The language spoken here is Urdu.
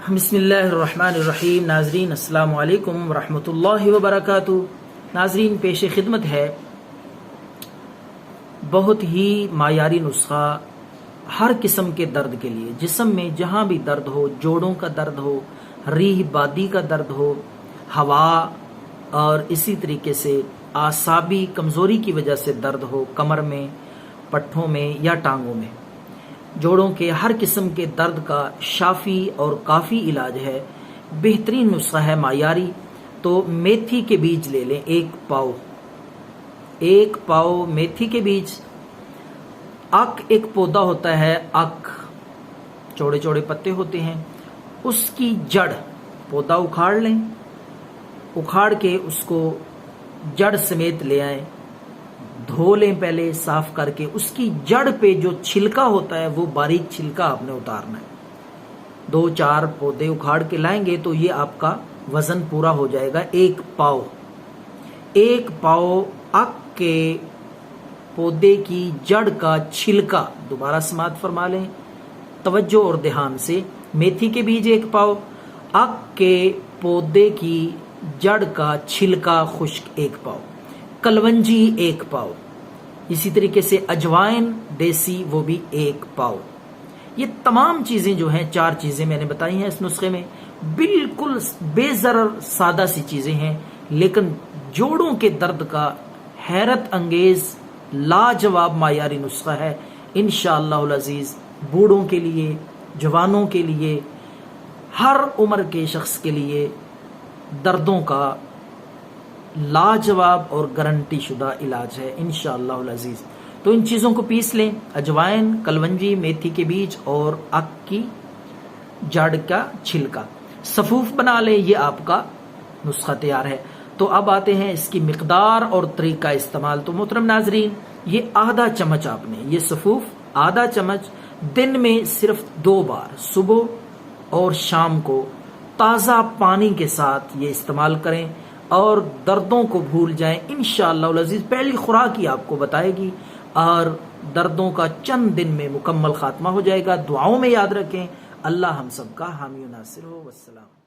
بسم اللہ الرحمن الرحیم۔ ناظرین السلام علیکم ورحمۃ اللہ وبرکاتہ۔ ناظرین پیش خدمت ہے بہت ہی معیاری نسخہ ہر قسم کے درد کے لیے، جسم میں جہاں بھی درد ہو، جوڑوں کا درد ہو، ریح بادی کا درد ہو، ہوا اور اسی طریقے سے اعصابی کمزوری کی وجہ سے درد ہو، کمر میں، پٹھوں میں یا ٹانگوں میں، جوڑوں کے ہر قسم کے درد کا شافی اور کافی علاج ہے، بہترین نسخہ ہے معیاری۔ تو میتھی کے بیج لے لیں، ایک پاؤ میتھی کے بیج۔ اک ایک پودا ہوتا ہے، اک چوڑے چوڑے پتے ہوتے ہیں، اس کی جڑ پودا اکھاڑ لیں، اکھاڑ کے اس کو جڑ سمیت لے آئیں، دھو لیں پہلے صاف کر کے، اس کی جڑ پہ جو چھلکا ہوتا ہے وہ باریک چھلکا آپ نے اتارنا ہے۔ 2-4 پودے اکھاڑ کے لائیں گے تو یہ آپ کا وزن پورا ہو جائے گا۔ ایک پاؤ اک کے پودے کی جڑ کا چھلکا، دوبارہ سماعت فرما لیں توجہ اور دھیان سے، میتھی کے بیج 1 پاؤ، اک کے پودے کی جڑ کا چھلکا خشک 1 پاؤ، کلونجی 1 پاؤ، اسی طریقے سے اجوائن دیسی وہ بھی 1 پاؤ۔ یہ تمام چیزیں جو ہیں 4 چیزیں میں نے بتائی ہیں اس نسخے میں، بالکل بے ضرر سادہ سی چیزیں ہیں، لیکن جوڑوں کے درد کا حیرت انگیز لاجواب معیاری نسخہ ہے۔ انشاءاللہ العزیز بوڑھوں کے لیے، جوانوں کے لیے، ہر عمر کے شخص کے لیے دردوں کا لاجواب اور گارنٹی شدہ علاج ہے انشاءاللہ العزیز۔ تو ان چیزوں کو پیس لیں، اجوائن، کلونجی، میتھی کے بیج اور اک کی جڑ کا چھلکا، سفوف بنا لیں، یہ آپ کا نسخہ تیار ہے۔ تو اب آتے ہیں اس کی مقدار اور طریقہ استعمال۔ تو محترم ناظرین، یہ آدھا چمچ آپ نے، یہ سفوف آدھا چمچ دن میں صرف 2 بار، صبح اور شام کو تازہ پانی کے ساتھ یہ استعمال کریں اور دردوں کو بھول جائیں انشاءاللہ العزیز۔ پہلی خوراک ہی آپ کو بتائے گی اور دردوں کا چند دن میں مکمل خاتمہ ہو جائے گا۔ دعاؤں میں یاد رکھیں۔ اللہ ہم سب کا حامی و ناصر ہو۔ والسلام۔